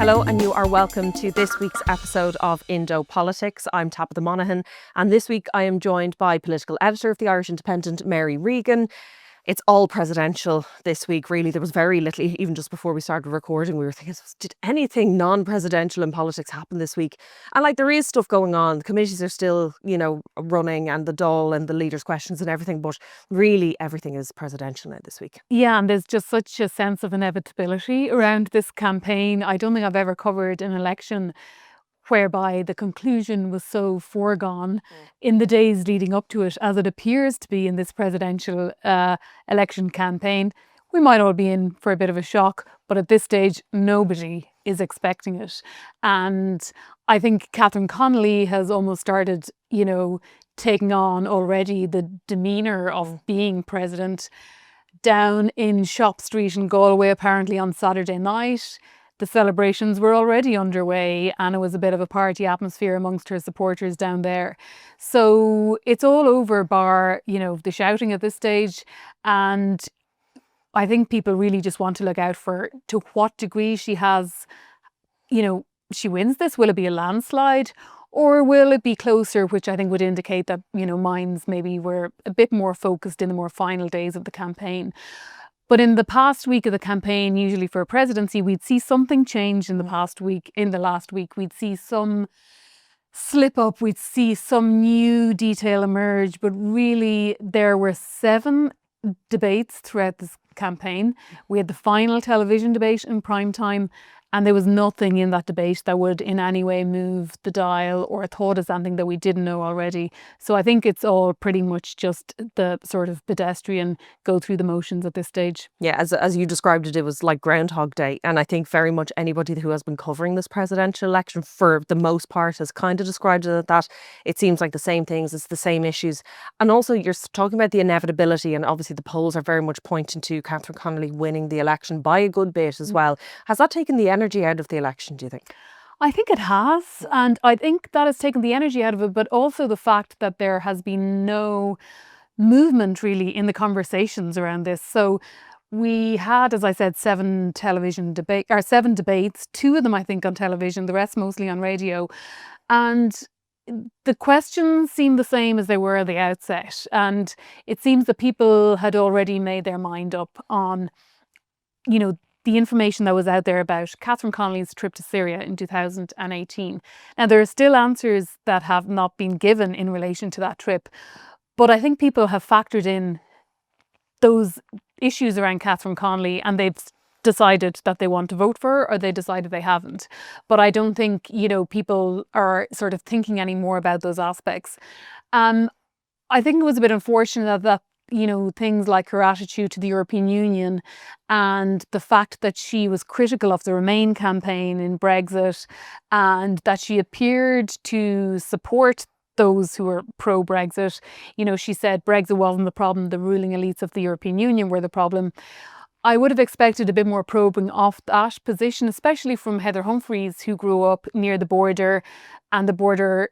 Hello and you are welcome to this week's episode of Indo Politics. I'm Tabitha Monahan and this week I am joined by Political Editor of the Irish Independent Mary Regan. It's all presidential this week, really. There was very little, even just before we started recording, we were thinking, did anything non-presidential in politics happen this week? And there is stuff going on. The committees are still, running, and the Dáil and the leaders' questions and everything, but really everything is presidential now this week. Yeah, and there's just such a sense of inevitability around this campaign. I don't think I've ever covered an election whereby the conclusion was so foregone in the days leading up to it, as it appears to be in this presidential election campaign. We might all be in for a bit of a shock, but at this stage, nobody is expecting it. And I think Catherine Connolly has almost started, taking on already the demeanour of being president. Down in Shop Street in Galway, apparently on Saturday night, the celebrations were already underway and it was a bit of a party atmosphere amongst her supporters down there. So it's all over bar, the shouting at this stage. And I think people really just want to look out for to what degree she has, she wins this. Will it be a landslide? Or will it be closer, which I think would indicate that, minds maybe were a bit more focused in the more final days of the campaign. But in the past week of the campaign, usually for a presidency, we'd see something change in the last week. We'd see some slip up, we'd see some new detail emerge. But really, there were 7 debates throughout this campaign. We had the final television debate in prime time, and there was nothing in that debate that would in any way move the dial or thought of something that we didn't know already. So I think it's all pretty much just the sort of pedestrian go through the motions at this stage. Yeah, as you described it, it was like Groundhog Day. And I think very much anybody who has been covering this presidential election for the most part has kind of described it that it seems like the same things, it's the same issues. And also you're talking about the inevitability, and obviously the polls are very much pointing to Catherine Connolly winning the election by a good bit as well. Has that taken the energy out of the election, do you think? I think it has, and I think that has taken the energy out of it, but also the fact that there has been no movement really in the conversations around this. So we had, as I said, 7 debates, 2 of them I think on television, the rest mostly on radio, and the questions seem the same as they were at the outset, and it seems that people had already made their mind up on, the information that was out there about Catherine Connolly's trip to Syria in 2018. Now, there are still answers that have not been given in relation to that trip, but I think people have factored in those issues around Catherine Connolly and they've decided that they want to vote for her, or they decided they haven't. But I don't think, people are sort of thinking any more about those aspects. I think it was a bit unfortunate that things like her attitude to the European Union and the fact that she was critical of the Remain campaign in Brexit and that she appeared to support those who were pro-Brexit. She said Brexit wasn't the problem, the ruling elites of the European Union were the problem. I would have expected a bit more probing off that position, especially from Heather Humphreys, who grew up near the border and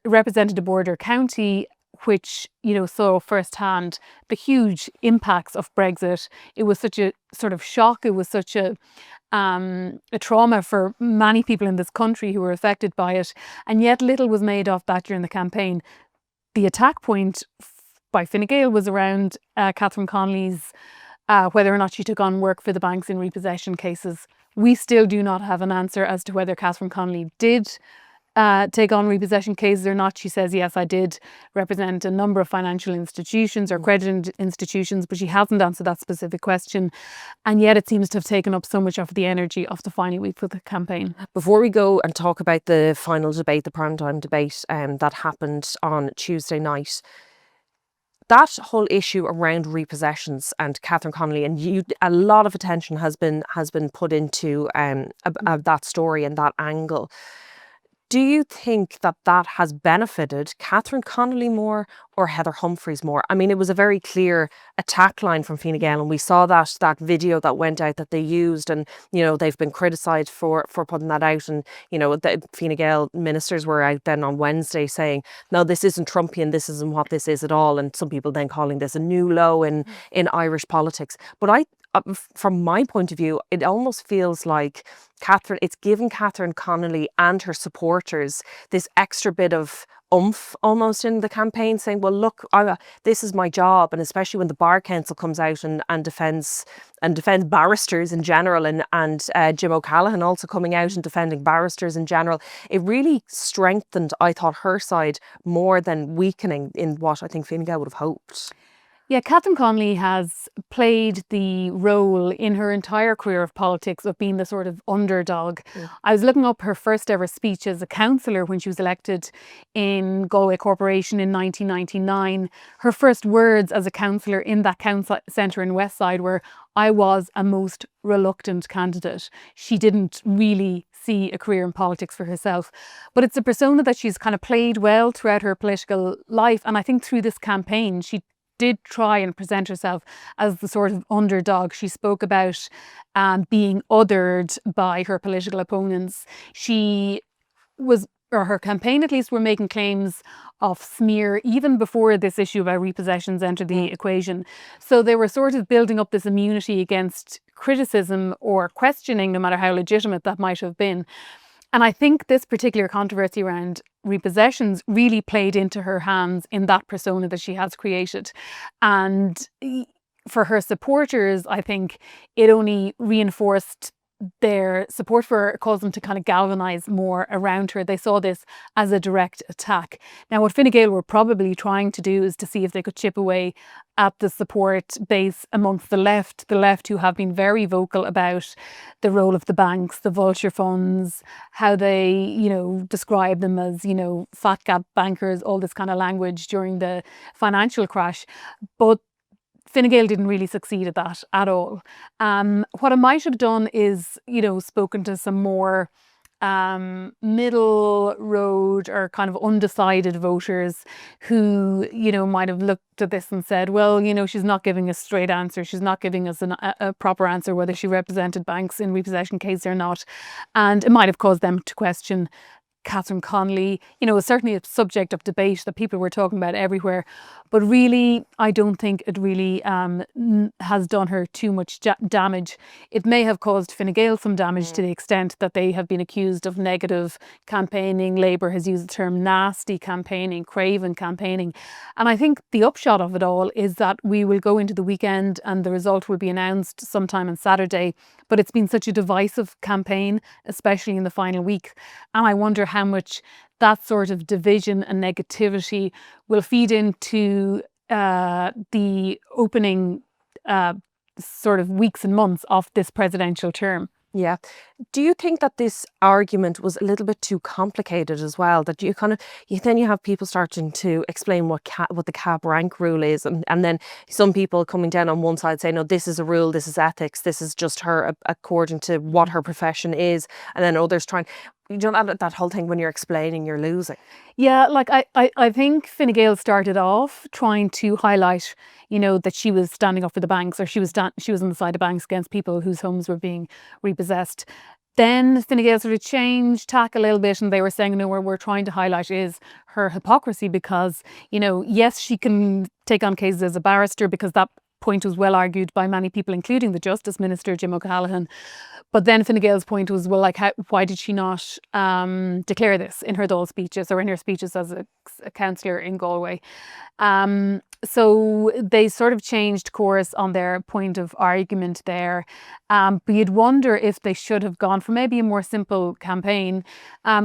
represented a border county, which, saw firsthand the huge impacts of Brexit. It was such a sort of shock. It was such a trauma for many people in this country who were affected by it. And yet little was made of that during the campaign. The attack point by Fine Gael was around Catherine Connolly's whether or not she took on work for the banks in repossession cases. We still do not have an answer as to whether Catherine Connolly did take on repossession cases or not. She says, yes, I did represent a number of financial institutions or credit institutions, but she hasn't answered that specific question. And yet it seems to have taken up so much of the energy of the final week of the campaign. Before we go and talk about the final debate, the primetime debate that happened on Tuesday night, that whole issue around repossessions and Catherine Connolly, and a lot of attention has been put into that story and that angle. Do you think that has benefited Catherine Connolly more or Heather Humphreys more? I mean, it was a very clear attack line from Fine Gael, and we saw that video that went out that they used, and they've been criticised for putting that out, and the Fine Gael ministers were out then on Wednesday saying, no, this isn't Trumpian, this isn't what this is at all, and some people then calling this a new low in Irish politics. But from my point of view, it almost feels like it's given Catherine Connolly and her supporters this extra bit of oomph almost in the campaign, saying, well, look, this is my job. And especially when the Bar Council comes out and defends barristers in general, and Jim O'Callaghan also coming out and defending barristers in general, it really strengthened, I thought, her side more than weakening in what I think Fine Gael would have hoped. Yeah, Catherine Connolly has played the role in her entire career of politics of being the sort of underdog. I was looking up her first ever speech as a councillor when she was elected in Galway Corporation in 1999. Her first words as a councillor in that council centre in Westside were, "I was a most reluctant candidate." She didn't really see a career in politics for herself. But it's a persona that she's kind of played well throughout her political life. And I think through this campaign, she did try and present herself as the sort of underdog. She spoke about being othered by her political opponents. She was, or her campaign at least, were making claims of smear even before this issue about repossessions entered the equation. So they were sort of building up this immunity against criticism or questioning, no matter how legitimate that might have been. And I think this particular controversy around repossessions really played into her hands in that persona that she has created. And for her supporters, I think it only reinforced their support for her, caused them to kind of galvanise more around her. They saw this as a direct attack. Now, what Fine Gael were probably trying to do is to see if they could chip away at the support base amongst the left who have been very vocal about the role of the banks, the vulture funds, how they, describe them as, fat gap bankers, all this kind of language during the financial crash. But Fine Gael didn't really succeed at that at all. What I might have done is, spoken to some more middle road or kind of undecided voters who, might have looked at this and said, well, she's not giving us a straight answer. She's not giving us a proper answer whether she represented banks in repossession case or not. And it might have caused them to question Catherine Connolly. It was certainly a subject of debate that people were talking about everywhere. But really, I don't think it really has done her too much damage. It may have caused Fine Gael some damage to the extent that they have been accused of negative campaigning. Labour has used the term nasty campaigning, craven campaigning. And I think the upshot of it all is that we will go into the weekend and the result will be announced sometime on Saturday. But it's been such a divisive campaign, especially in the final week. And I wonder how much that sort of division and negativity will feed into the opening sort of weeks and months of this presidential term. Yeah. Do you think that this argument was a little bit too complicated as well? That you have people starting to explain what the cap rank rule is, and then some people coming down on one side saying, no, this is a rule, this is ethics, this is just her according to what her profession is, and then others trying. That whole thing when you're explaining, you're losing. Yeah, like I think Fine Gael started off trying to highlight, that she was standing up for the banks, or she was on the side of banks against people whose homes were being repossessed. Then Fine Gael sort of changed tack a little bit, and they were saying, no, we're trying to highlight is her hypocrisy because, yes, she can take on cases as a barrister because that point was well argued by many people, including the Justice Minister, Jim O'Callaghan. But then Fine Gael's point was, well, why did she not declare this in her Dáil speeches or in her speeches as a councillor in Galway? So they sort of changed course on their point of argument there. But you'd wonder if they should have gone for maybe a more simple campaign.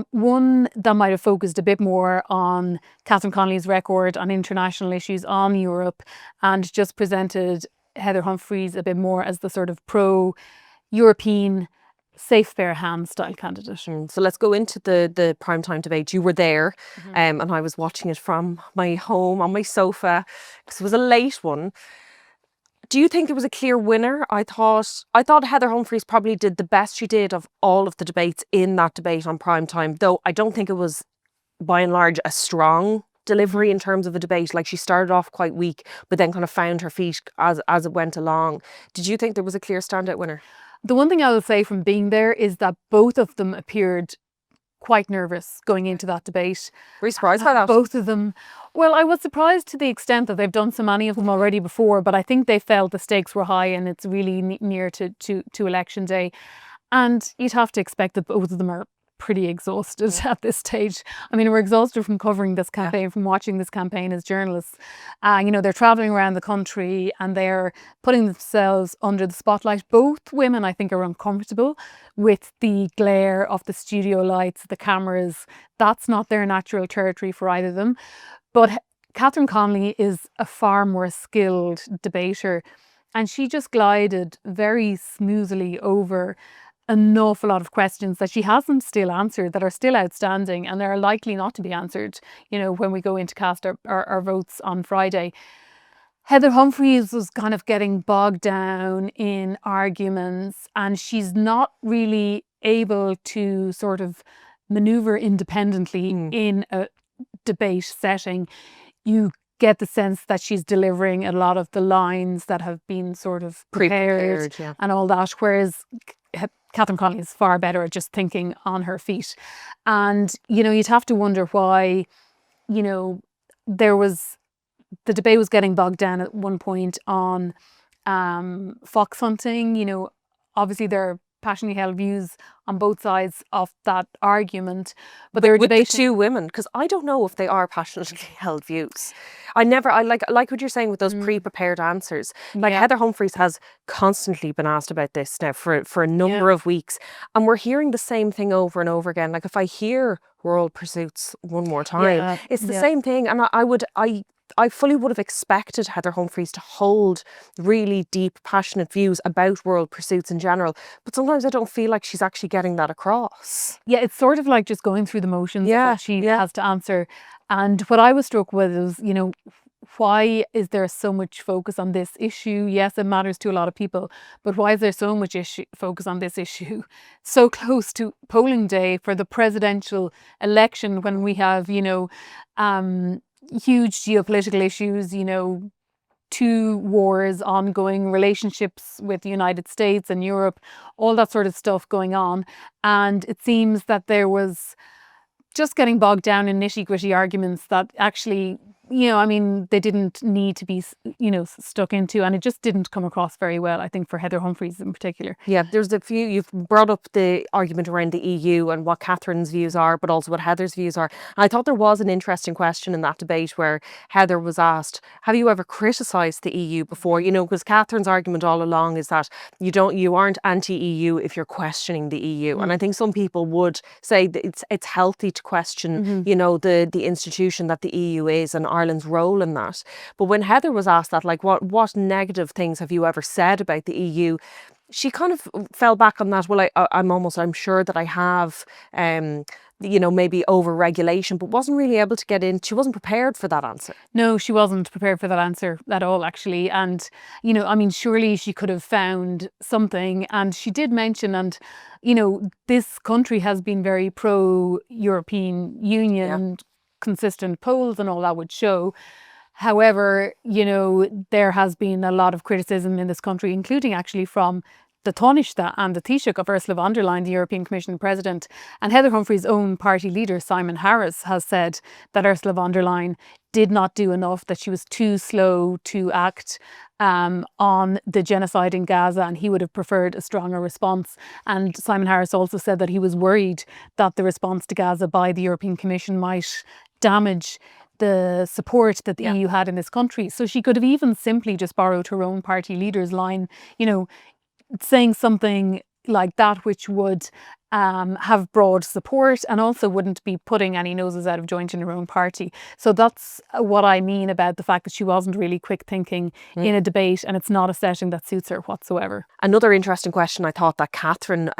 One that might have focused a bit more on Catherine Connolly's record on international issues, on Europe, and just presented Heather Humphreys a bit more as the sort of pro-European safe pair of hands style candidate. So let's go into the primetime debate. You were there, and I was watching it from my home on my sofa because it was a late one. Do you think there was a clear winner? I thought Heather Humphreys probably did the best she did of all of the debates in that debate on primetime, though I don't think it was by and large a strong delivery in terms of a debate. Like, she started off quite weak but then kind of found her feet as it went along. Did you think there was a clear standout winner? The one thing I will say from being there is that both of them appeared quite nervous going into that debate. Were you surprised by that? Both of them. Well, I was surprised to the extent that they've done so many of them already before, but I think they felt the stakes were high and it's really near to election day. And you'd have to expect that both of them are pretty exhausted at this stage. I mean, we're exhausted from covering this campaign, from watching this campaign as journalists. They're travelling around the country and they're putting themselves under the spotlight. Both women, I think, are uncomfortable with the glare of the studio lights, the cameras. That's not their natural territory for either of them. But Catherine Connolly is a far more skilled debater, and she just glided very smoothly over an awful lot of questions that she hasn't still answered, that are still outstanding and are likely not to be answered, when we go in to cast our votes on Friday. Heather Humphreys was kind of getting bogged down in arguments, and she's not really able to sort of maneuver independently in a debate setting. You get the sense that she's delivering a lot of the lines that have been sort of prepared and all that, whereas Catherine Connolly is far better at just thinking on her feet. And, you'd have to wonder why, the debate was getting bogged down at one point on fox hunting. Obviously there are passionately held views on both sides of that argument, but they were with debating the two women, because I don't know if they are passionately held views. I like what you're saying with those pre-prepared answers. Heather Humphreys has constantly been asked about this now for a number of weeks, and we're hearing the same thing over and over again. Like, if I hear World Pursuits one more time, it's the same thing, and I fully would have expected Heather Humphreys to hold really deep, passionate views about world pursuits in general. But sometimes I don't feel like she's actually getting that across. Yeah, it's sort of like just going through the motions that she has to answer. And what I was struck with is, why is there so much focus on this issue? Yes, it matters to a lot of people, but why is there so much focus on this issue so close to polling day for the presidential election, when we have, huge geopolitical issues, two wars ongoing, relationships with the United States and Europe, all that sort of stuff going on. And it seems that there was just getting bogged down in nitty-gritty arguments that actually, they didn't need to be, stuck into, and it just didn't come across very well, I think, for Heather Humphreys in particular. Yeah, there's a few, you've brought up the argument around the EU and what Catherine's views are, but also what Heather's views are. And I thought there was an interesting question in that debate where Heather was asked, have you ever criticised the EU before? Because Catherine's argument all along is that you aren't anti-EU if you're questioning the EU. And I think some people would say that it's healthy to question, the institution that the EU is and Ireland's role in that. But when Heather was asked that, like, what negative things have you ever said about the EU? She kind of fell back on that. Well, I'm sure that I have, maybe over-regulation, but wasn't really able to get in. She wasn't prepared for that answer. No, she wasn't prepared for that answer at all, actually. And, surely she could have found something. And she did mention, and, this country has been very pro-European Union, consistent polls and all that would show. However, there has been a lot of criticism in this country, including actually from the Taoiseach and the Taoiseach of Ursula von der Leyen, the European Commission President. And Heather Humphreys' own party leader, Simon Harris, has said that Ursula von der Leyen did not do enough, that she was too slow to act on the genocide in Gaza, and he would have preferred a stronger response. And Simon Harris also said that he was worried that the response to Gaza by the European Commission might damage the support that the EU had in this country. So she could have even simply just borrowed her own party leader's line, saying something like that, which would have broad support and also wouldn't be putting any noses out of joint in her own party. So that's what I mean about the fact that she wasn't really quick thinking in a debate, and it's not a setting that suits her whatsoever. Another interesting question I thought that Catherine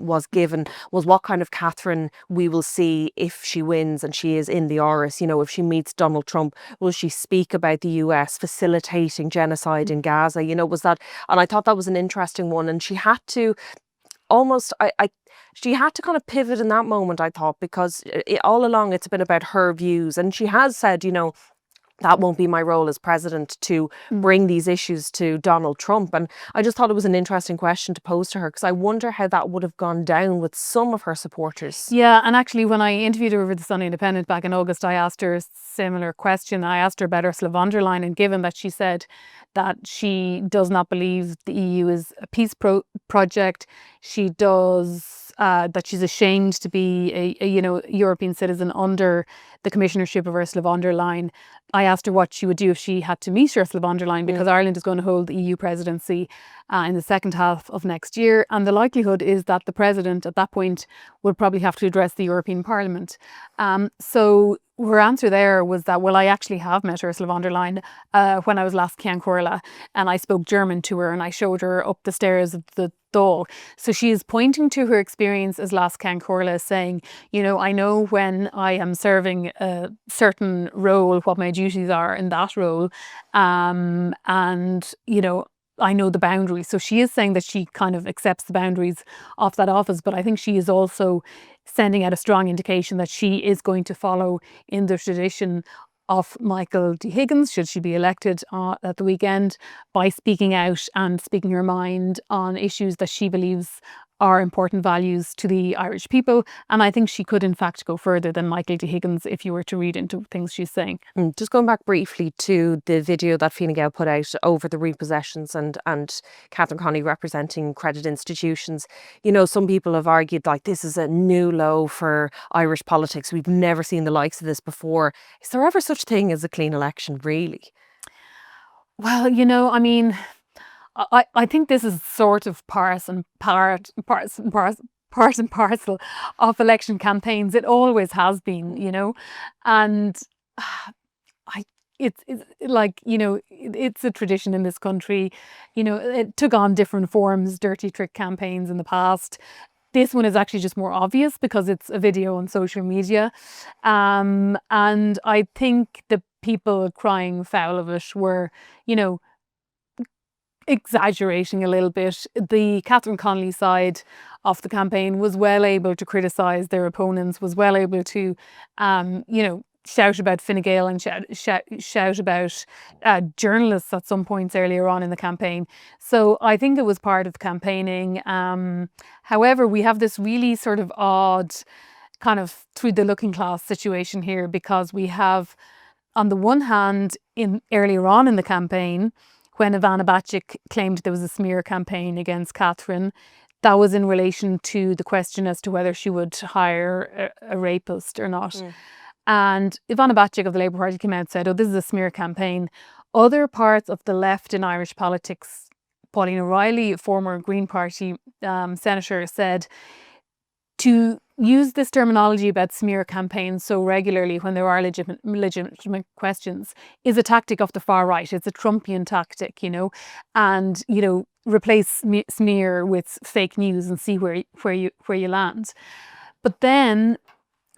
was given was what kind of Catherine we will see if she wins and she is in the Áras. If she meets Donald Trump, will she speak about the US facilitating genocide in Gaza? Was that, and I thought that was an interesting one, and she had to almost, she had to kind of pivot in that moment, I thought, because all along it's been about her views. And she has said, that won't be my role as president to bring these issues to Donald Trump. And I just thought it was an interesting question to pose to her, because I wonder how that would have gone down with some of her supporters. Yeah, and actually when I interviewed her for the Sunday Independent back in August, I asked her a similar question. I asked her about Ursula von der Leyen, and given that she said that she does not believe the EU is a peace project, she does that she's ashamed to be a European citizen under the commissionership of Ursula von der Leyen. I asked her what she would do if she had to meet Ursula von der Leyen, because Ireland is going to hold the EU presidency in the second half of next year. And the likelihood is that the president at that point will probably have to address the European Parliament. So her answer there was that, well, I actually have met Ursula von der Leyen when I was last Ceann Comhairle, and I spoke German to her and I showed her up the stairs of the Dáil. So she is pointing to her experience as last Ceann Comhairle, saying, I know when I am serving a certain role, what my duties are in that role. And, I know the boundaries. So she is saying that she kind of accepts the boundaries of that office, but I think she is also sending out a strong indication that she is going to follow in the tradition of Michael D. Higgins, should she be elected at the weekend, by speaking out and speaking her mind on issues that she believes are important values to the Irish people. And I think she could in fact go further than Michael D. Higgins if you were to read into things she's saying. Just going back briefly to the video that Fine Gael put out over the repossessions and Catherine Connolly representing credit institutions. Some people have argued like this is a new low for Irish politics. We've never seen the likes of this before. Is there ever such thing as a clean election, really? Well, I think this is sort of part and parcel of election campaigns. It always has been, and it's like, it's a tradition in this country. It took on different forms, dirty trick campaigns in the past. This one is actually just more obvious because it's a video on social media. And I think the people crying foul of it were, exaggerating a little bit. The Catherine Connolly side of the campaign was well able to criticise their opponents, was well able to, shout about Fine Gael and shout about journalists at some points earlier on in the campaign. So I think it was part of campaigning. However, we have this really sort of odd kind of through the looking glass situation here, because we have, on the one hand, earlier on in the campaign, when Ivana Bacik claimed there was a smear campaign against Catherine, that was in relation to the question as to whether she would hire a rapist or not. And Ivana Bacik of the Labour Party came out and said, oh, this is a smear campaign. Other parts of the left in Irish politics, Pauline O'Reilly, former Green Party senator, said to use this terminology about smear campaigns so regularly when there are legitimate questions is a tactic of the far right. It's a Trumpian tactic, and, replace smear with fake news and see where you land. But then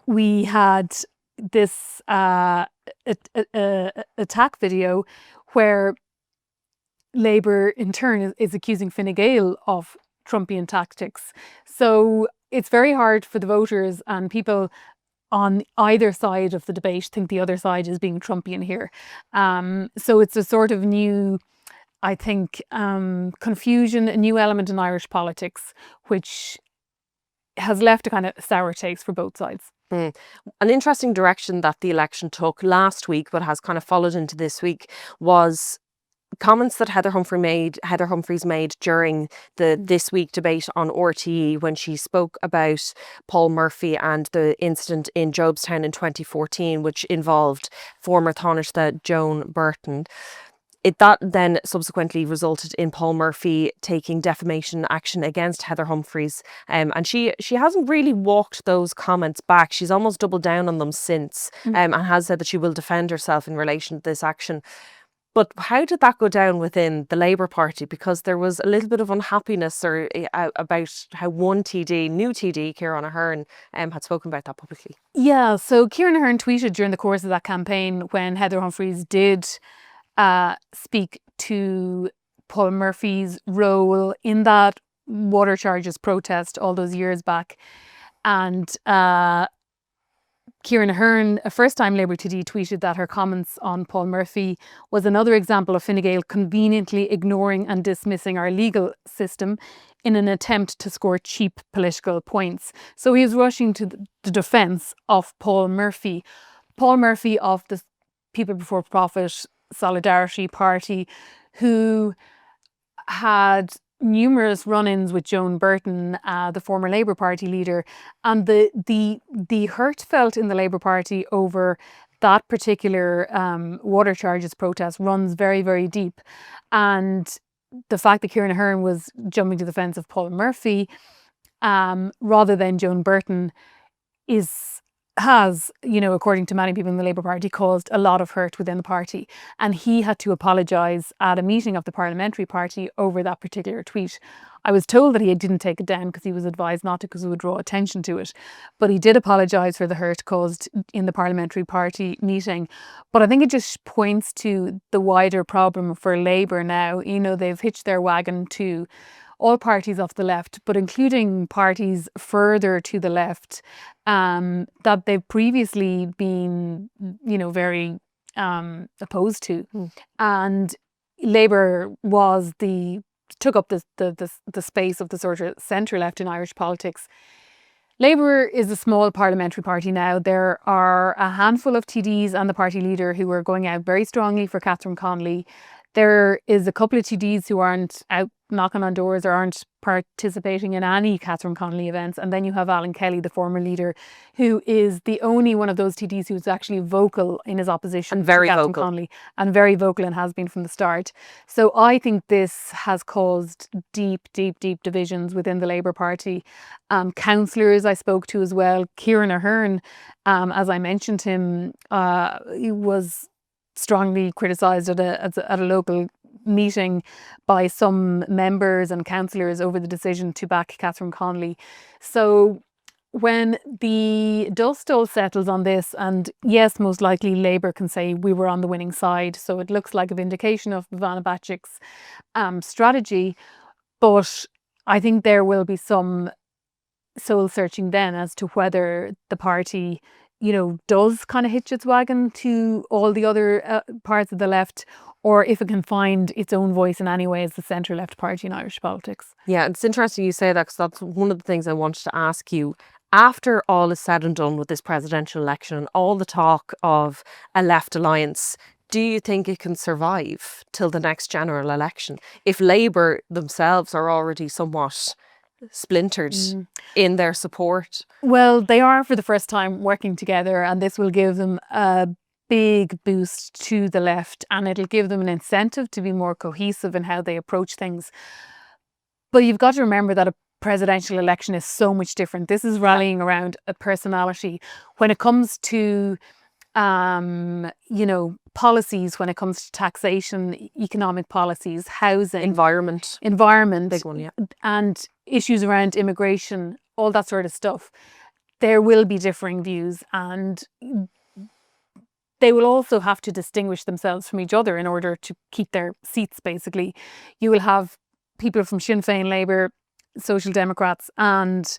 we had this attack video where Labour in turn is accusing Fine Gael of Trumpian tactics. So it's very hard for the voters and people on either side of the debate think the other side is being Trumpian here. So it's a sort of new, I think, confusion, a new element in Irish politics, which has left a kind of sour taste for both sides. An interesting direction that the election took last week, but has kind of followed into this week, was comments that Heather Humphreys made during the This Week debate on RTE, when she spoke about Paul Murphy and the incident in Jobstown in 2014, which involved former Taoiseach Joan Burton. That then subsequently resulted in Paul Murphy taking defamation action against Heather Humphreys. And she hasn't really walked those comments back. She's almost doubled down on them since, and has said that she will defend herself in relation to this action. But how did that go down within the Labour Party? Because there was a little bit of unhappiness about how one TD, new TD, Ciarán Ahern, had spoken about that publicly. Yeah, so Ciarán Ahern tweeted during the course of that campaign, when Heather Humphreys did speak to Paul Murphy's role in that water charges protest all those years back. And Kieran Ahern, a first-time Labour TD, tweeted that her comments on Paul Murphy was another example of Fine Gael conveniently ignoring and dismissing our legal system in an attempt to score cheap political points. So he was rushing to the defence of Paul Murphy. Paul Murphy of the People Before Profit Solidarity Party, who had numerous run-ins with Joan Burton, the former Labour Party leader, and the hurt felt in the Labour Party over that particular water charges protest runs very, very deep. And the fact that Kieran Ahern was jumping to the fence of Paul Murphy rather than Joan Burton has, according to many people in the Labour Party, caused a lot of hurt within the party. And he had to apologise at a meeting of the parliamentary party over that particular tweet. I was told that he didn't take it down because he was advised not to, because it would draw attention to it. But he did apologise for the hurt caused in the parliamentary party meeting. But I think it just points to the wider problem for Labour now. They've hitched their wagon to all parties of the left, but including parties further to the left that they've previously been, very opposed to. And Labour took up the space of the sort of centre left in Irish politics. Labour is a small parliamentary party now. There are a handful of TDs and the party leader who are going out very strongly for Catherine Connolly. There is a couple of TDs who aren't out knocking on doors or aren't participating in any Catherine Connolly events. And then you have Alan Kelly, the former leader, who is the only one of those TDs who's actually vocal in his opposition And very to Catherine vocal. Connolly, and very vocal, and has been from the start. So I think this has caused deep, deep, deep divisions within the Labour Party. Councillors I spoke to as well. Kieran Ahern, as I mentioned him, he was strongly criticised at a local meeting by some members and councillors over the decision to back Catherine Connolly. So when the dust all settles on this, and yes, most likely Labour can say we were on the winning side, so it looks like a vindication of Ivana Bacik's strategy, but I think there will be some soul searching then as to whether the party does kind of hitch its wagon to all the other parts of the left, or if it can find its own voice in any way as the centre-left party in Irish politics. Yeah, it's interesting you say that, because that's one of the things I wanted to ask you. After all is said and done with this presidential election and all the talk of a left alliance, do you think it can survive till the next general election if Labour themselves are already somewhat splintered in their support? Well, they are for the first time working together, and this will give them a big boost to the left, and it'll give them an incentive to be more cohesive in how they approach things. But you've got to remember that a presidential election is so much different. This is rallying around a personality. When it comes to policies, when it comes to taxation, economic policies, housing, Environment, big one, yeah. and issues around immigration, all that sort of stuff, there will be differing views, and they will also have to distinguish themselves from each other in order to keep their seats, basically. You will have people from Sinn Féin, Labour, Social Democrats and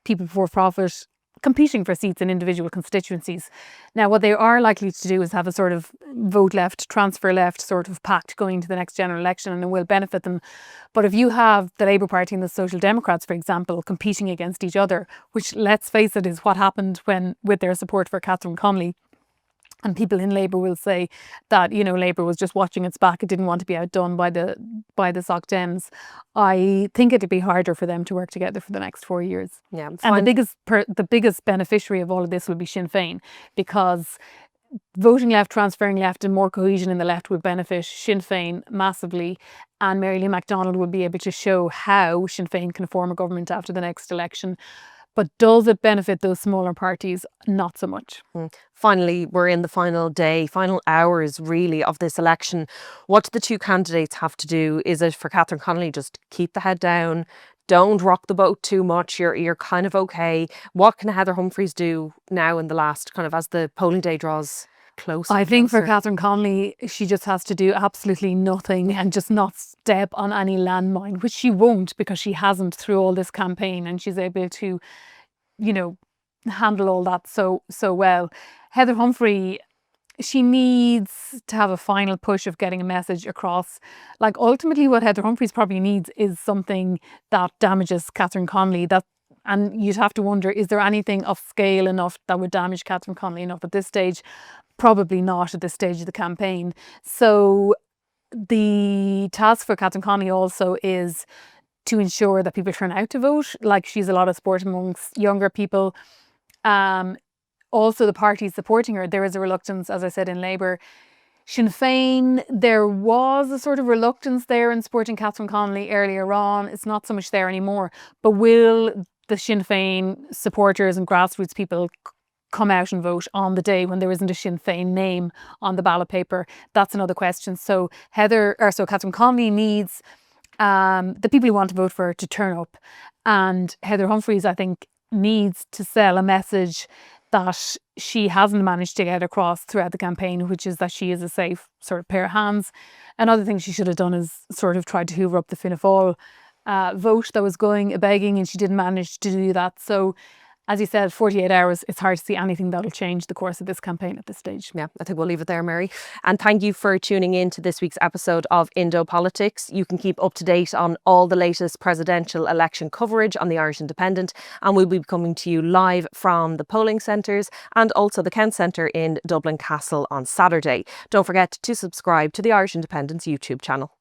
People Before Profit competing for seats in individual constituencies. Now, what they are likely to do is have a sort of vote left, transfer left sort of pact going to the next general election, and it will benefit them. But if you have the Labour Party and the Social Democrats, for example, competing against each other, which, let's face it, is what happened with their support for Catherine Connolly, and people in Labour will say that, Labour was just watching its back. It didn't want to be outdone by the Soc Dems. I think it'd be harder for them to work together for the next 4 years. Yeah, and the biggest beneficiary of all of this will be Sinn Féin, because voting left, transferring left, and more cohesion in the left would benefit Sinn Féin massively. And Mary Lee MacDonald will be able to show how Sinn Féin can form a government after the next election. But does it benefit those smaller parties? Not so much. Finally, we're in the final hours really of this election. What do the two candidates have to do? Is it for Catherine Connolly just keep the head down, don't rock the boat too much, you're kind of okay? What can Heather Humphreys do now in the last kind of as the polling day draws close? I think for Catherine Connolly, she just has to do absolutely nothing and just not step on any landmine, which she won't, because she hasn't through all this campaign, and she's able to, handle all that so well. Heather Humphrey, she needs to have a final push of getting a message across. Like, ultimately what Heather Humphreys probably needs is something that damages Catherine Connolly. And you'd have to wonder, is there anything of scale enough that would damage Catherine Connolly enough at this stage? Probably not at this stage of the campaign. So the task for Catherine Connolly also is to ensure that people turn out to vote. Like, she's a lot of support amongst younger people. Also, the parties supporting her, there is a reluctance, as I said, in Labour. Sinn Féin, there was a sort of reluctance there in supporting Catherine Connolly earlier on. It's not so much there anymore. But will the Sinn Féin supporters and grassroots people come out and vote on the day when there isn't a Sinn Féin name on the ballot paper? That's another question. So Catherine Connolly needs the people who want to vote for her to turn up. And Heather Humphreys, I think, needs to sell a message that she hasn't managed to get across throughout the campaign, which is that she is a safe sort of pair of hands. Another thing she should have done is sort of tried to hoover up the Fianna Fáil vote that was going a-begging, and she didn't manage to do that. So, as you said, 48 hours, it's hard to see anything that'll change the course of this campaign at this stage. Yeah, I think we'll leave it there, Mary. And thank you for tuning in to this week's episode of Indo Politics. You can keep up to date on all the latest presidential election coverage on the Irish Independent, and we'll be coming to you live from the polling centres and also the Count Centre in Dublin Castle on Saturday. Don't forget to subscribe to the Irish Independent's YouTube channel.